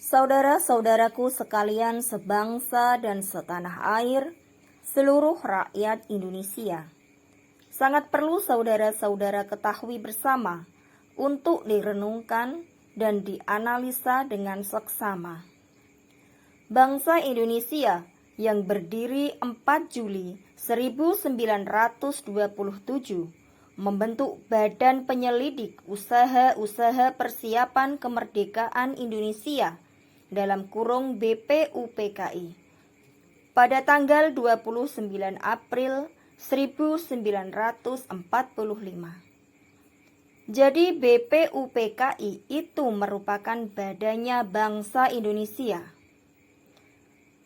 Saudara-saudaraku sekalian sebangsa dan setanah air, seluruh rakyat Indonesia. Sangat perlu saudara-saudara ketahui bersama untuk direnungkan dan dianalisa dengan seksama. Bangsa Indonesia yang berdiri 4 Juli 1927 membentuk Badan Penyelidik Usaha-Usaha Persiapan Kemerdekaan Indonesia (BPUPKI) pada tanggal 29 April 1945. Jadi BPUPKI itu merupakan badannya bangsa Indonesia.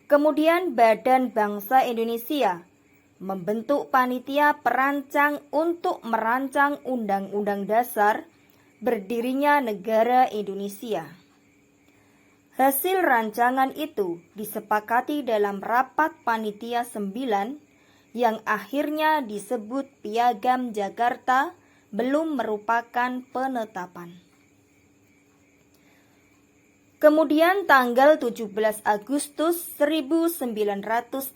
Kemudian Badan Bangsa Indonesia membentuk panitia perancang untuk merancang Undang-Undang Dasar berdirinya negara Indonesia. Hasil rancangan itu disepakati dalam rapat panitia 9 yang akhirnya disebut Piagam Jakarta, belum merupakan penetapan. Kemudian tanggal 17 Agustus 1945,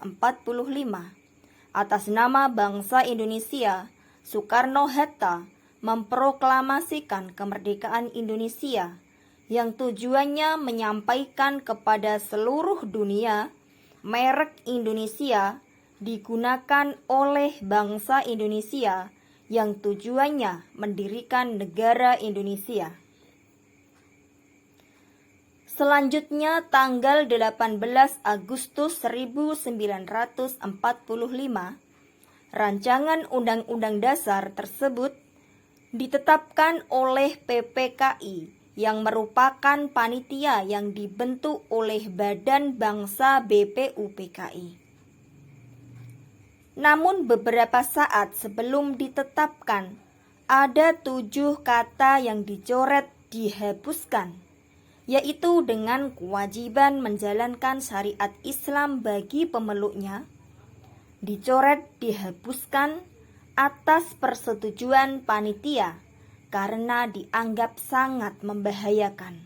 atas nama bangsa Indonesia, Soekarno-Hatta memproklamasikan kemerdekaan Indonesia yang tujuannya menyampaikan kepada seluruh dunia merek Indonesia digunakan oleh bangsa Indonesia yang tujuannya mendirikan negara Indonesia. Selanjutnya tanggal 18 Agustus 1945, rancangan Undang-Undang Dasar tersebut ditetapkan oleh PPKI yang merupakan panitia yang dibentuk oleh Badan Bangsa BPUPKI. Namun beberapa saat sebelum ditetapkan, ada 7 kata yang dicoret dihapuskan, yaitu dengan kewajiban menjalankan syariat Islam bagi pemeluknya, dicoret dihapuskan atas persetujuan panitia karena dianggap sangat membahayakan.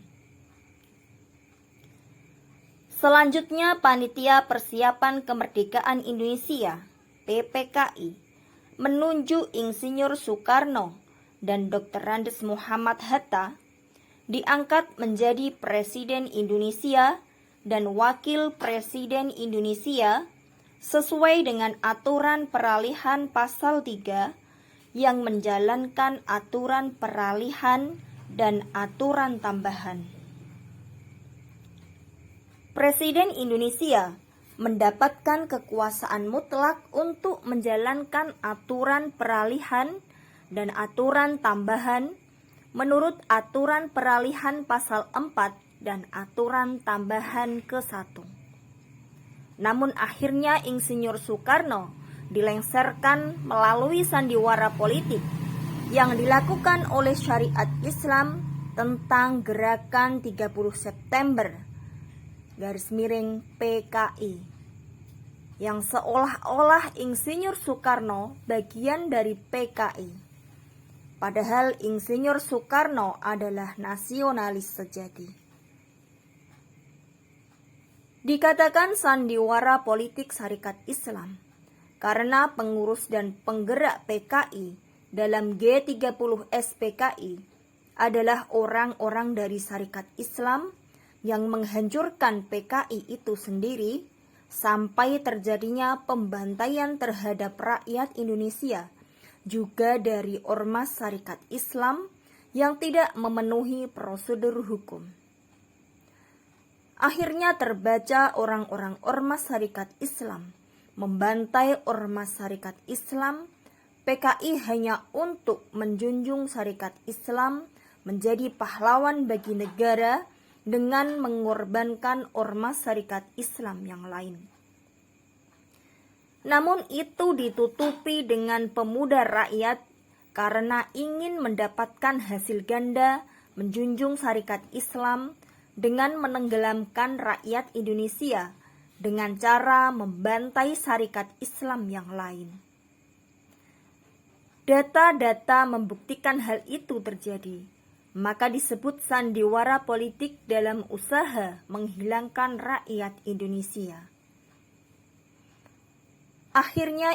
Selanjutnya Panitia Persiapan Kemerdekaan Indonesia (PPKI) menunjuk Insinyur Soekarno dan Dr. Andes Muhammad Hatta diangkat menjadi Presiden Indonesia dan Wakil Presiden Indonesia sesuai dengan aturan peralihan pasal 3 yang menjalankan aturan peralihan dan aturan tambahan. Presiden Indonesia mendapatkan kekuasaan mutlak untuk menjalankan aturan peralihan dan aturan tambahan menurut aturan peralihan pasal 4 dan aturan tambahan ke-1. Namun akhirnya Insinyur Soekarno dilengsarkan melalui sandiwara politik yang dilakukan oleh syariat Islam tentang Gerakan 30 September (PKI) yang seolah-olah Insinyur Soekarno bagian dari PKI. Padahal Insinyur Soekarno adalah nasionalis sejati. Dikatakan sandiwara politik syarikat Islam karena pengurus dan penggerak PKI dalam G30 SPKI adalah orang-orang dari syarikat Islam yang menghancurkan PKI itu sendiri sampai terjadinya pembantaian terhadap rakyat Indonesia, juga dari ormas syarikat Islam yang tidak memenuhi prosedur hukum. Akhirnya terbaca orang-orang ormas syarikat Islam membantai ormas syarikat Islam. PKI hanya untuk menjunjung syarikat Islam menjadi pahlawan bagi negara dengan mengorbankan ormas syarikat Islam yang lain. Namun itu ditutupi dengan pemuda rakyat karena ingin mendapatkan hasil ganda menjunjung syarikat Islam dengan menenggelamkan rakyat Indonesia dengan cara membantai syarikat Islam yang lain. Data-data membuktikan hal itu terjadi. maka disebut sandiwara politik dalam usaha menghilangkan rakyat Indonesia. Akhirnya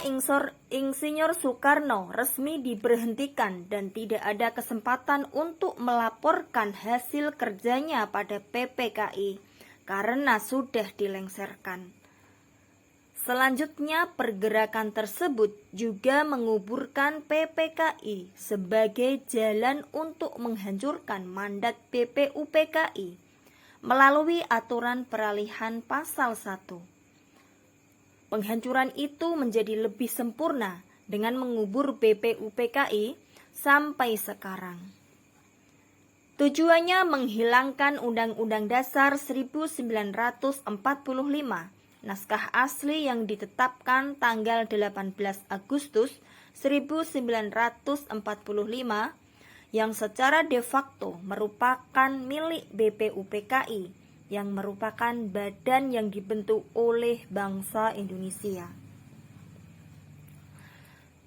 Insinyur Soekarno resmi diberhentikan dan tidak ada kesempatan untuk melaporkan hasil kerjanya pada PPKI karena sudah dilengsarkan. Selanjutnya, pergerakan tersebut juga menguburkan PPKI sebagai jalan untuk menghancurkan mandat BPUPKI melalui aturan peralihan pasal 1. Penghancuran itu menjadi lebih sempurna dengan mengubur BPUPKI sampai sekarang. Tujuannya menghilangkan Undang-Undang Dasar 1945, naskah asli yang ditetapkan tanggal 18 Agustus 1945 yang secara de facto merupakan milik BPUPKI yang merupakan badan yang dibentuk oleh bangsa Indonesia.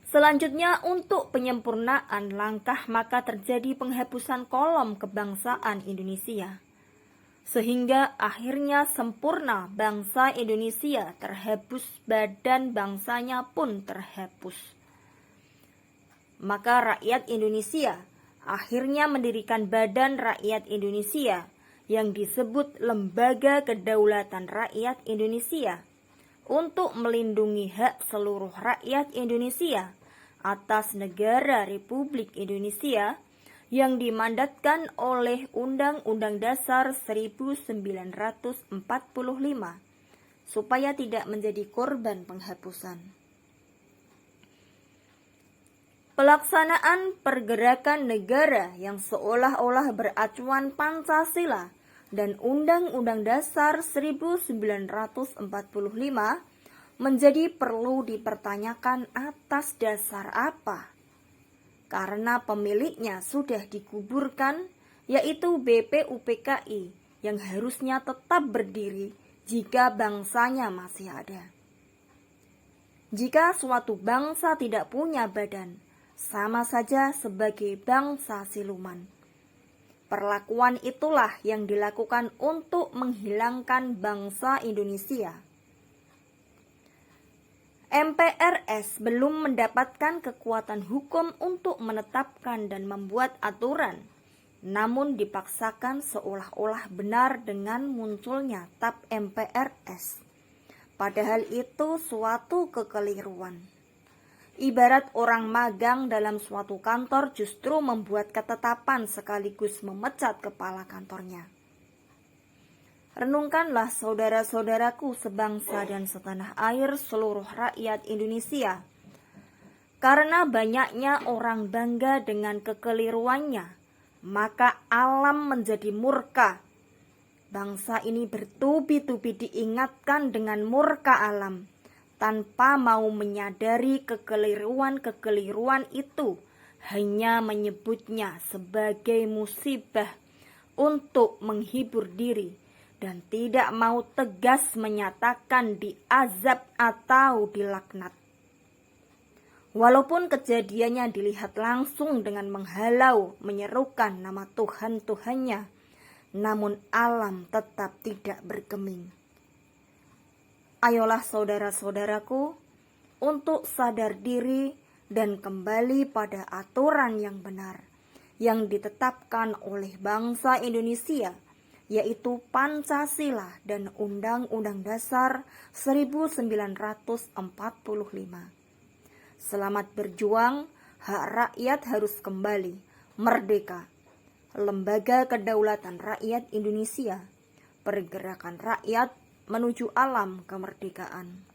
Selanjutnya, untuk penyempurnaan langkah maka terjadi penghapusan kolom kebangsaan Indonesia. Sehingga akhirnya sempurna bangsa Indonesia terhapus, badan bangsanya pun terhapus. Maka rakyat Indonesia akhirnya mendirikan Badan Rakyat Indonesia yang disebut Lembaga Kedaulatan Rakyat Indonesia untuk melindungi hak seluruh rakyat Indonesia atas negara Republik Indonesia yang dimandatkan oleh Undang-Undang Dasar 1945 supaya tidak menjadi korban penghapusan. Pelaksanaan pergerakan negara yang seolah-olah beracuan Pancasila dan Undang-Undang Dasar 1945 menjadi perlu dipertanyakan atas dasar apa? Karena pemiliknya sudah dikuburkan, yaitu BPUPKI yang harusnya tetap berdiri jika bangsanya masih ada. Jika suatu bangsa tidak punya badan, sama saja sebagai bangsa siluman. Perlakuan itulah yang dilakukan untuk menghilangkan bangsa Indonesia. MPRS belum mendapatkan kekuatan hukum untuk menetapkan dan membuat aturan, namun dipaksakan seolah-olah benar dengan munculnya TAP MPRS. Padahal itu suatu kekeliruan. Ibarat orang magang dalam suatu kantor justru membuat ketetapan sekaligus memecat kepala kantornya. Renungkanlah saudara-saudaraku sebangsa dan setanah air seluruh rakyat Indonesia. Karena banyaknya orang bangga dengan kekeliruannya, maka alam menjadi murka. Bangsa ini bertubi-tubi diingatkan dengan murka alam, tanpa mau menyadari kekeliruan-kekeliruan itu, hanya menyebutnya sebagai musibah untuk menghibur diri, dan tidak mau tegas menyatakan diazab atau dilaknat. Walaupun kejadiannya dilihat langsung dengan menghalau, menyerukan nama Tuhan-Tuhannya, namun alam tetap tidak bergeming. Ayolah saudara-saudaraku, untuk sadar diri dan kembali pada aturan yang benar, yang ditetapkan oleh bangsa Indonesia, yaitu Pancasila dan Undang-Undang Dasar 1945. Selamat berjuang, hak rakyat harus kembali, merdeka. Lembaga Kedaulatan Rakyat Indonesia, pergerakan rakyat menuju alam kemerdekaan.